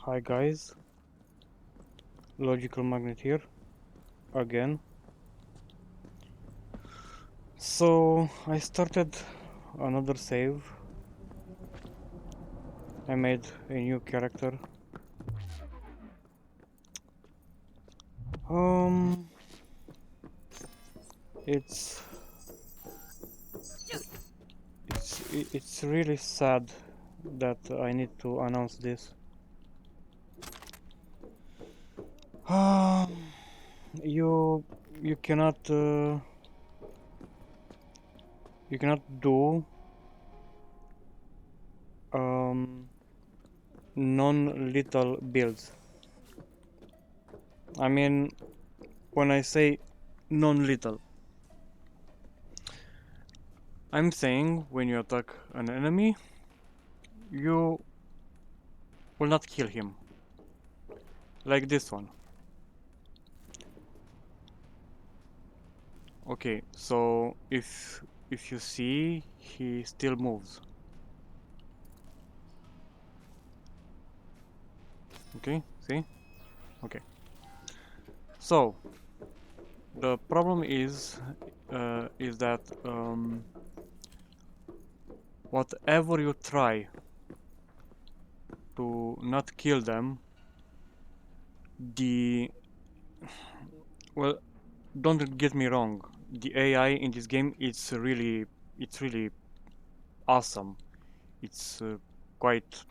Hi guys, Logical Magnet here again. So I started another save. I made a new character. Um, it's it's really sad that I need to announce this. Um, you you cannot you cannot do non-lethal builds. I mean, when I say non-lethal, I'm saying when you attack an enemy, you will not kill him. Like this one. Okay, so if you see, he still moves. Okay, see? Okay. So the problem is that whatever you try to not kill them, the well, don't get me wrong, the AI in this game it's really awesome. It's quite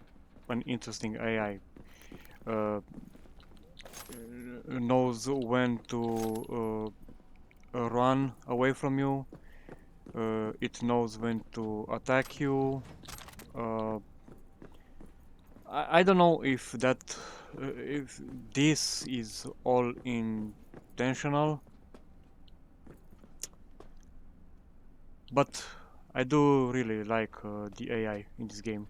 an interesting AI. Uh, knows when to run away from you. It knows when to attack you. Uh, I don't know if this is all intentional, but I do really like the AI in this game,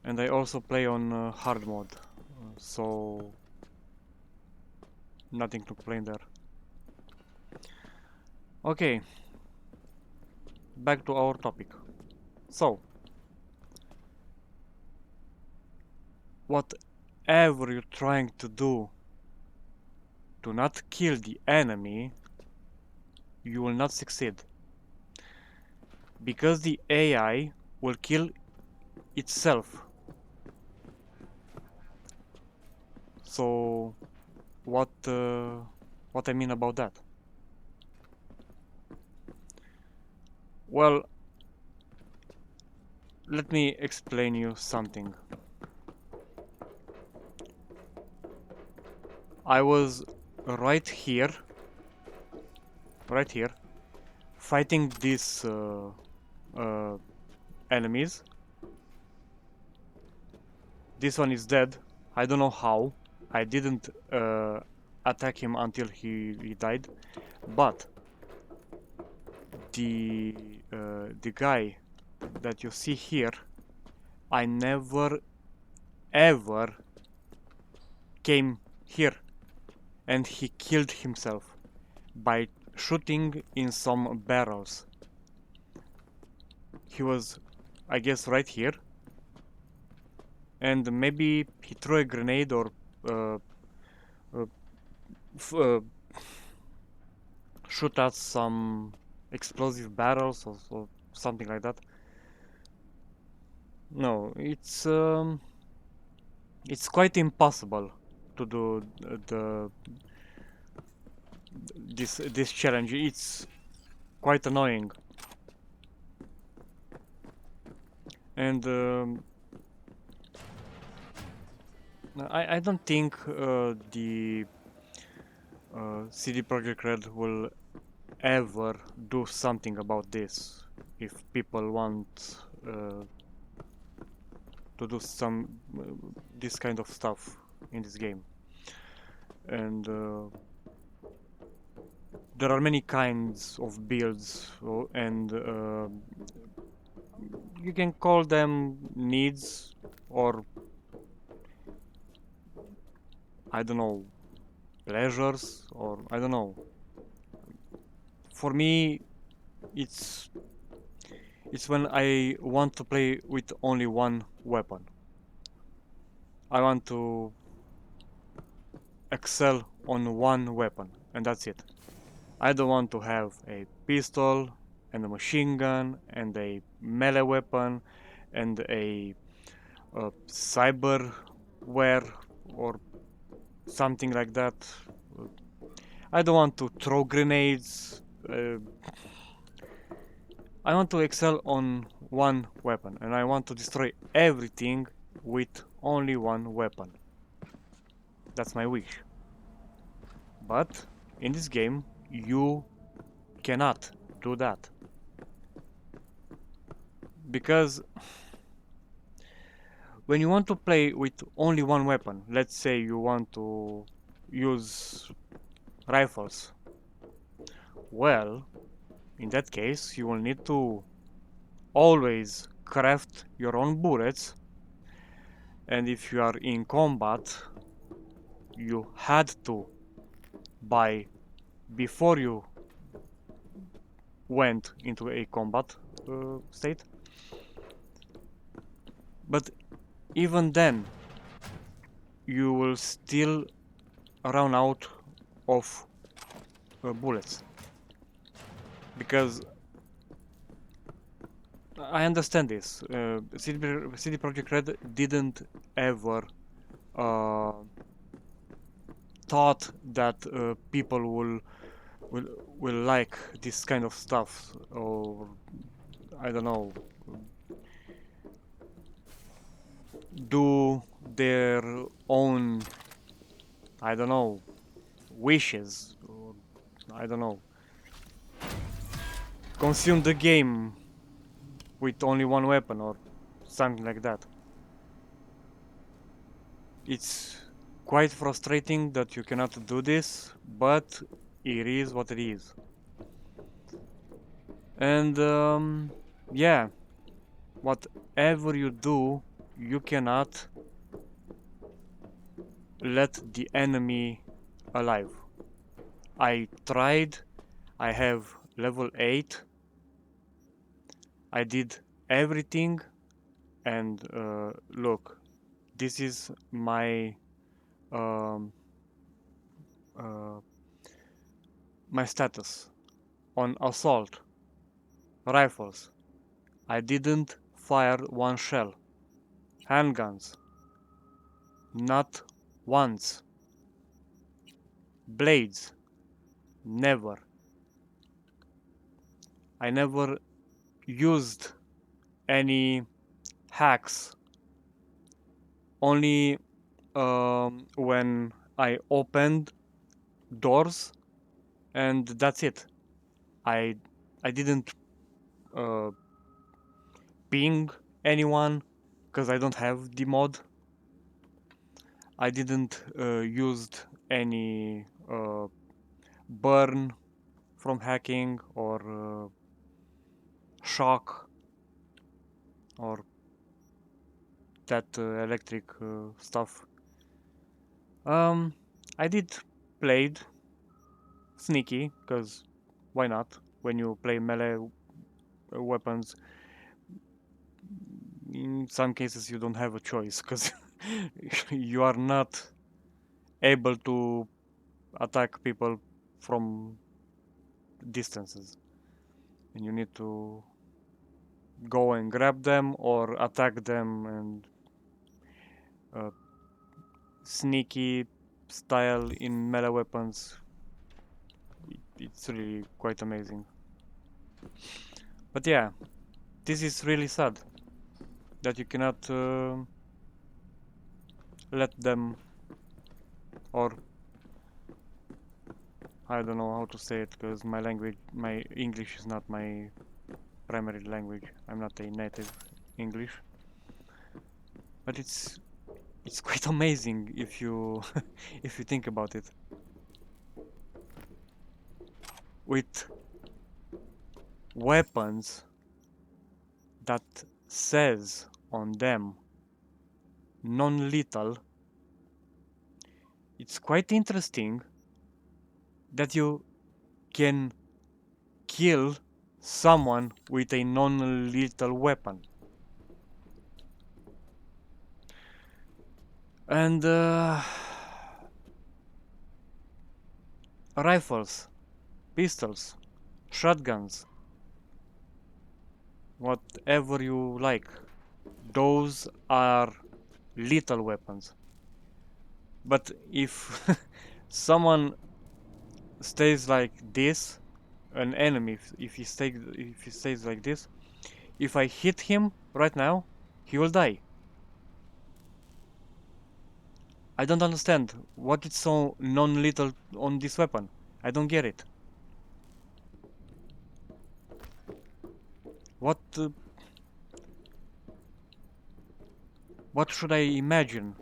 and I also play on hard mode, so nothing to complain there. Okay, back to our topic. So, whatever you're trying to do to not kill the enemy, you will not succeed. Because the AI will kill itself. So, what I mean about that? Well, let me explain you something. I was right here, fighting these enemies. This one is dead. I don't know how. I didn't attack him until he died. But the guy that you see here, I never ever came here, and he killed himself by shooting in some barrels. He was, I guess, right here, and maybe he threw a grenade or uh, uh, uh, shoot at some explosive barrels or something like that. No, it's quite impossible to do this challenge. It's quite annoying, and I don't think the CD Projekt Red will ever do something about this if people want to do some this kind of stuff in this game. And there are many kinds of builds, and you can call them needs, or I don't know, pleasures, or I don't know. For me, it's it's when I want to play with only one weapon. I want to excel on one weapon, and that's it. I don't want to have a pistol and a machine gun and a melee weapon and a cyberware or something like that. I don't want to throw grenades. I want to excel on one weapon, and I want to destroy everything with only one weapon. That's my wish. But in this game, you cannot do that. Because when you want to play with only one weapon, let's say you want to use rifles, well, in that case, you will need to always craft your own bullets, and if you are in combat, you had to buy before you went into a combat state. But even then, you will still run out of bullets. Because I understand this. CD Projekt Red didn't ever thought that people will like this kind of stuff, or I don't know, do their own, I don't know, wishes, or I don't know, consume the game with only one weapon or something like that. It's quite frustrating that you cannot do this, but it is what it is. And yeah, whatever you do, you cannot let the enemy alive. I tried, I have level 8, I did everything, and look, this is my um, my status on assault rifles. I didn't fire one shell. Handguns, not once. Blades, never. I never used any hacks, only when I opened doors, and that's it. I didn't uh, ping anyone because I don't have the mod. I didn't used any burn from hacking or shock or that electric stuff. I did played sneaky because why not? When you play melee weapons, in some cases you don't have a choice because you are not able to attack people from distances, and you need to go and grab them or attack them and sneaky style in melee weapons. It's really quite amazing. But yeah, this is really sad that you cannot let them, or I don't know how to say it because my English is not my primary language. I'm not a native English. But it's quite amazing if you if you think about it. With weapons that says on them non-lethal, it's quite interesting that you can kill someone with a non-lethal weapon. And rifles, pistols, shotguns, whatever you like. Those are lethal weapons. But if someone stays like this, an enemy, if he stays like this, if I hit him right now, he will die. I don't understand what is so non-lethal on this weapon. I don't get it. What what should I imagine?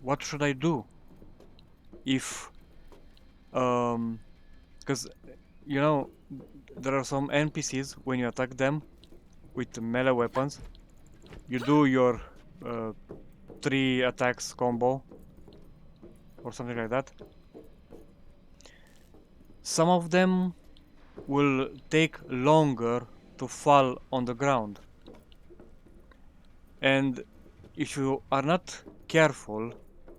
What should I do if because you know there are some NPCs when you attack them with melee weapons, you do your 3 attacks combo or something like that. Some of them will take longer to fall on the ground, and if you are not careful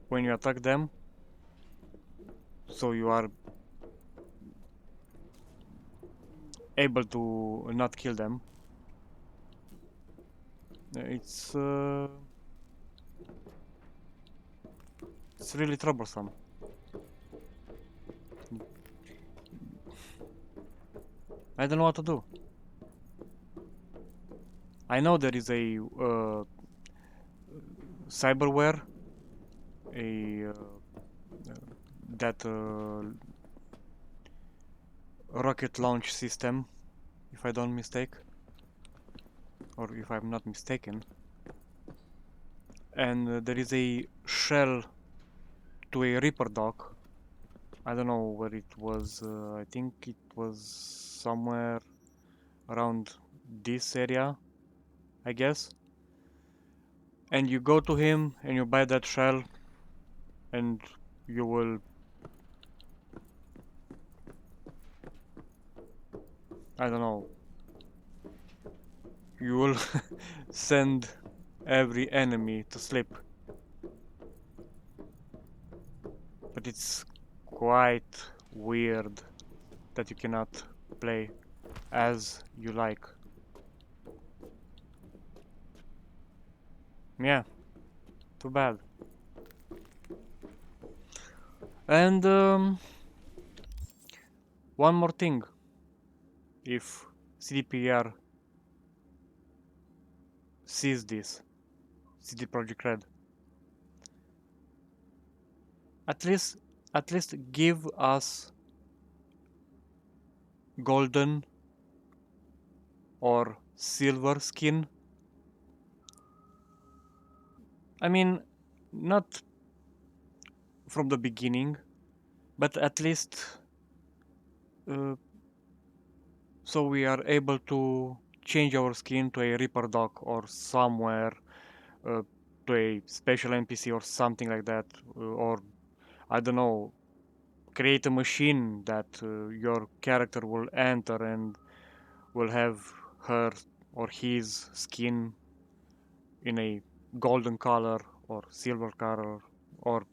when you attack them, so you are able to not kill them, it's really troublesome. I don't know what to do. I know there is a cyberware, a that rocket launch system, if I don't mistake, or if I'm not mistaken. And there is a shell to a Reaper dock. I don't know where it was. I think it was somewhere around this area, I guess. And you go to him and you buy that shell, and you will, I don't know, you will send every enemy to sleep. But it's quite weird that you cannot play as you like. Yeah, too bad. And one more thing. If CDPR sees this, CD Projekt Red, at least give us golden or silver skin. I mean, not from the beginning, but at least so we are able to change our skin to a Reaper Dock or somewhere, to a special NPC or something like that, or I don't know, create a machine that your character will enter and will have her or his skin in a golden color or silver color, or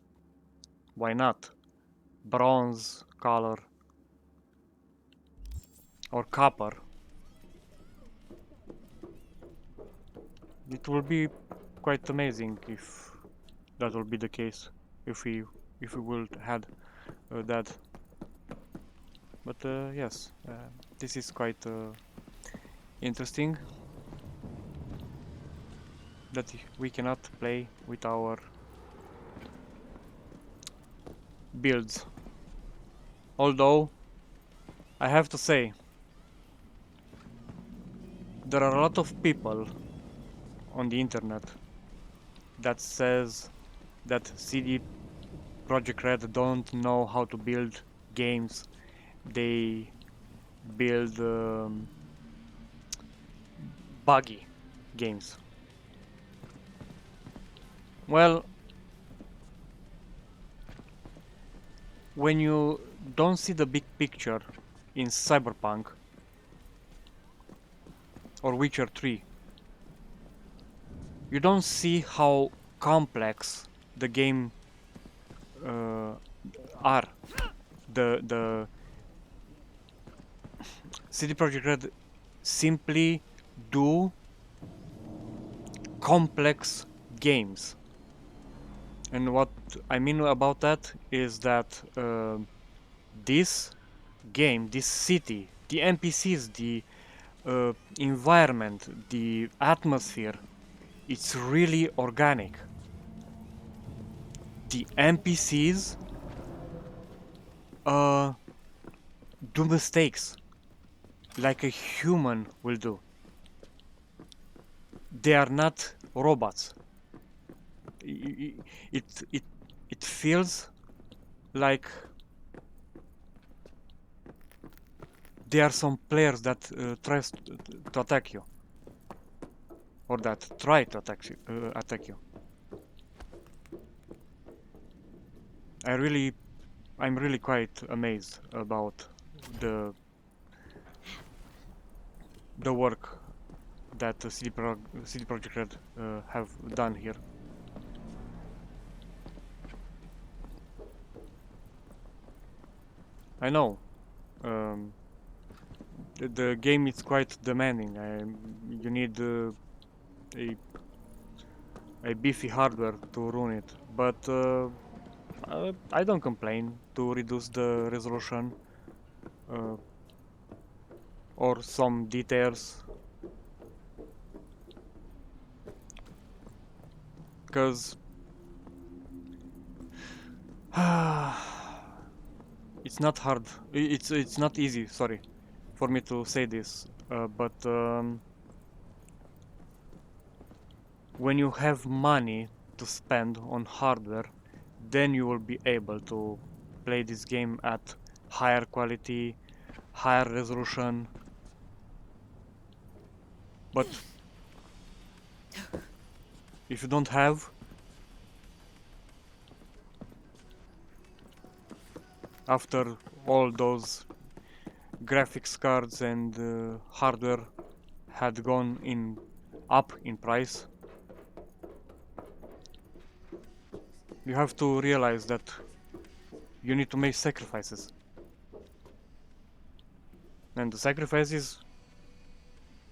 why not bronze color or copper. It will be quite amazing if that will be the case, if we will had that. But yes, this is quite interesting that we cannot play with our builds. Although I have to say there are a lot of people on the internet that says that CD Projekt Red don't know how to build games. They build buggy games. Well, when you don't see the big picture in Cyberpunk or Witcher 3, you don't see how complex the game are. The CD Projekt Red simply do complex games. And what I mean about that is that this game, this city, the NPCs, the environment, the atmosphere, it's really organic. The NPCs do mistakes like a human will do. They are not robots. It feels like there are some players that try to attack you, or that try to attack you. I'm really quite amazed about the work that CD Projekt Red have done here. I know the game is quite demanding. You need a beefy hardware to run it, but I don't complain to reduce the resolution or some details, because it's not hard. It's not easy. Sorry for me to say this, but when you have money to spend on hardware, then you will be able to play this game at higher quality, higher resolution. But if you don't have, after all those graphics cards and hardware had gone up in price, you have to realize that you need to make sacrifices. And the sacrifice is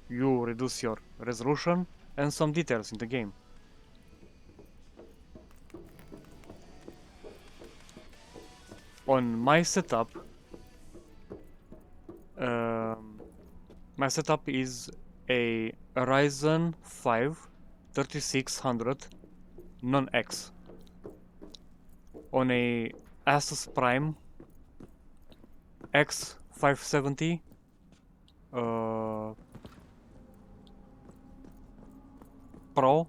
you reduce your resolution and some details in the game. On my setup, is a Ryzen 5 3600 non-X on a Asus Prime X570 Pro,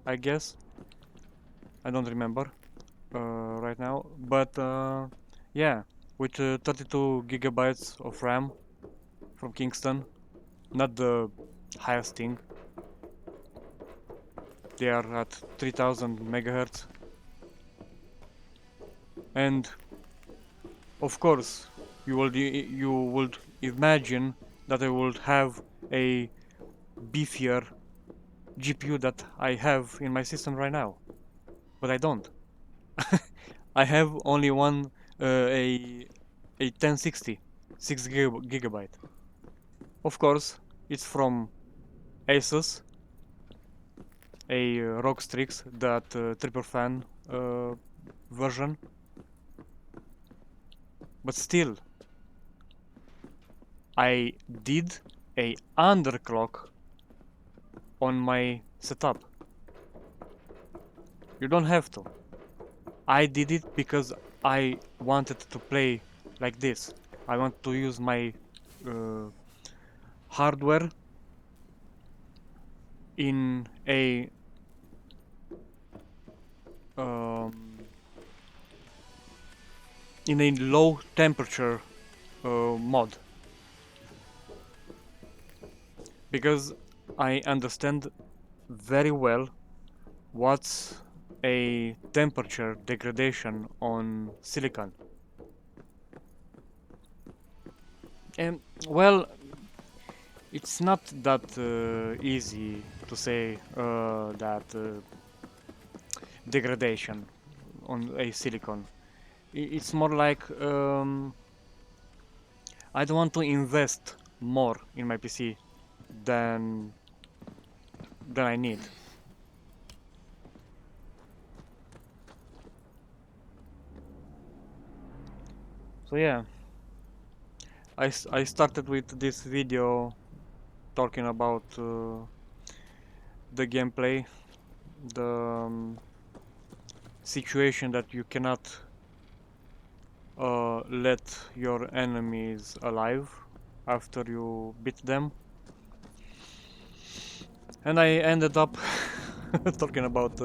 I guess. I don't remember right now, but yeah, with 32 gigabytes of RAM from Kingston, not the highest thing. They are at 3000 megahertz, and of course you would imagine that I would have a beefier GPU that I have in my system right now, but I don't. I have only one a 1060 6 gigabyte. Of course, it's from Asus, a ROG Strix, that triple fan version. But still, I did a underclock on my setup. You don't have to. I did it because I wanted to play like this. I want to use my hardware in a low temperature mod, because I understand very well what's a temperature degradation on silicon. And well, it's not that easy to say that degradation. on a silicon. It's more like I don't want to invest more in my PC than I need. So yeah, I started with this video talking about the gameplay, the situation that you cannot let your enemies alive after you beat them, and I ended up talking about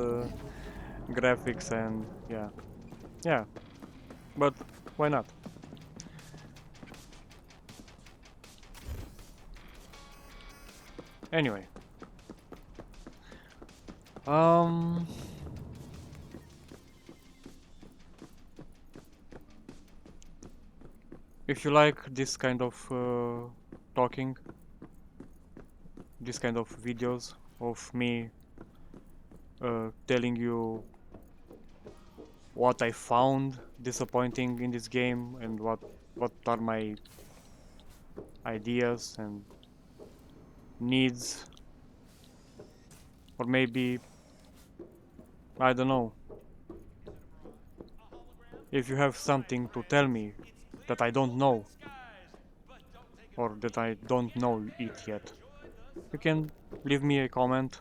graphics and yeah, but why not? Anyway, um, if you like this kind of talking, this kind of videos of me telling you what I found disappointing in this game and what are my ideas and needs, or maybe I don't know, if you have something to tell me that I don't know or that I don't know it yet, you can leave me a comment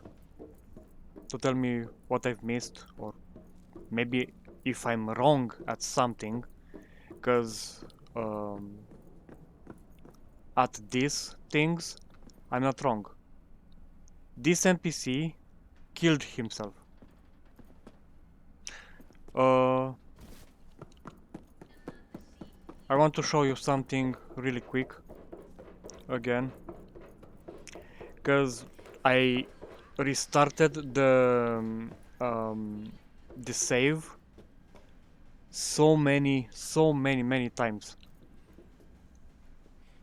to tell me what I've missed, or maybe if I'm wrong at something, because at these things I'm not wrong. This NPC killed himself. Uh, I want to show you something really quick again, because I restarted the save so many times.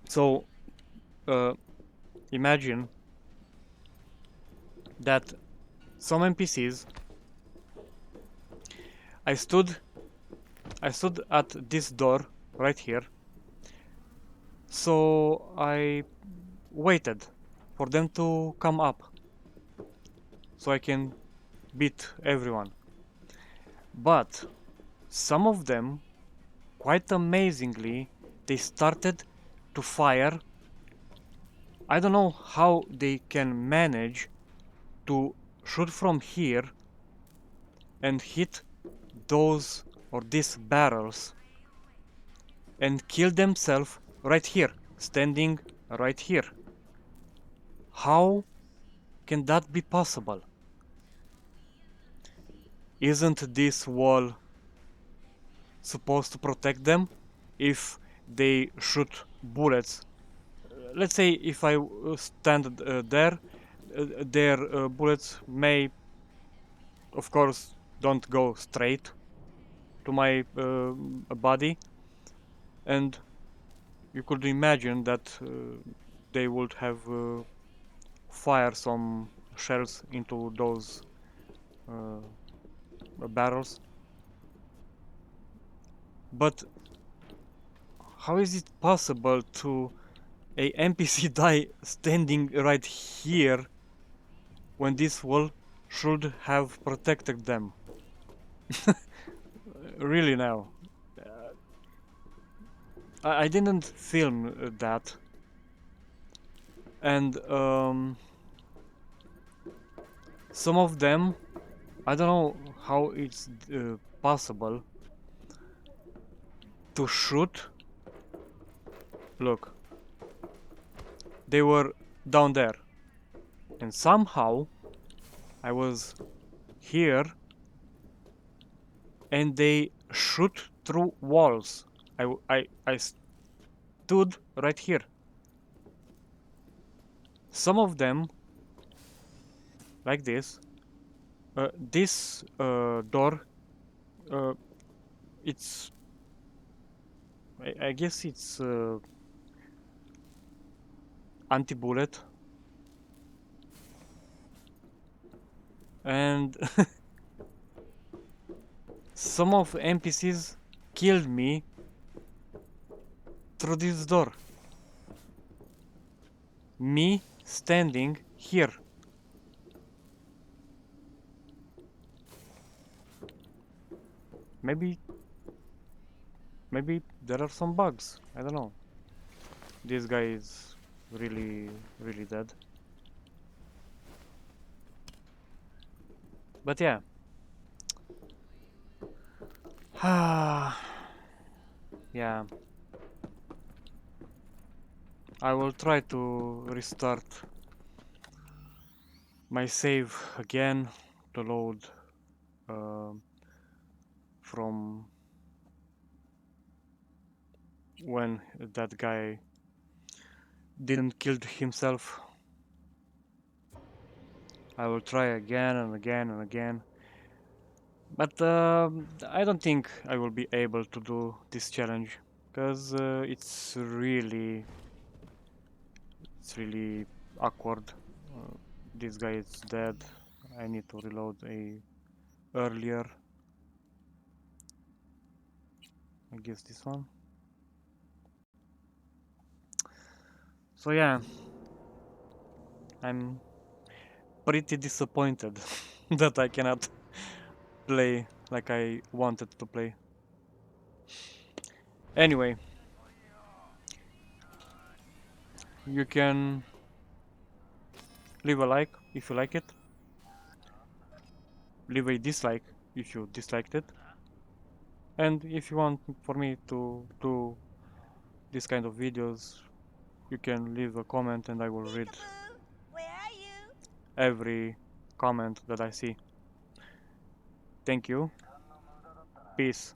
So imagine that some NPCs. I stood I stood at this door right here. So I waited for them to come up so I can beat everyone. But some of them, quite amazingly, they started to fire. I don't know how they can manage to shoot from here and hit those or these barrels and kill themselves right here, standing right here. How can that be possible? Isn't this wall supposed to protect them if they shoot bullets? Let's say if I stand there, their bullets may, of course, don't go straight to my body, and you could imagine that they would have fire some shells into those uh, barrels. But how is it possible to a NPC die standing right here when this wall should have protected them? Really now. I didn't film that, and some of them, I don't know how it's possible to shoot. Look, they were down there, and somehow I was here, and they shoot through walls. I stood right here. Some of them, like this. This door, uh, it's. I guess it's anti-bullet, and Some of NPCs killed me through this door. Me standing here. Maybe there are some bugs. I don't know. This guy is really dead. But yeah. Yeah. I will try to restart my save again to load uh, from when that guy didn't kill himself. I will try again and again and again. But I don't think I will be able to do this challenge because it's really awkward. This guy is dead. I need to reload earlier. I guess this one. So yeah, I'm pretty disappointed that I cannot play like I wanted to play. Anyway, you can leave a like if you like it, leave a dislike if you disliked it, and if you want for me to do this kind of videos, you can leave a comment and I will read Where are you? every comment that I see. Thank you. Peace.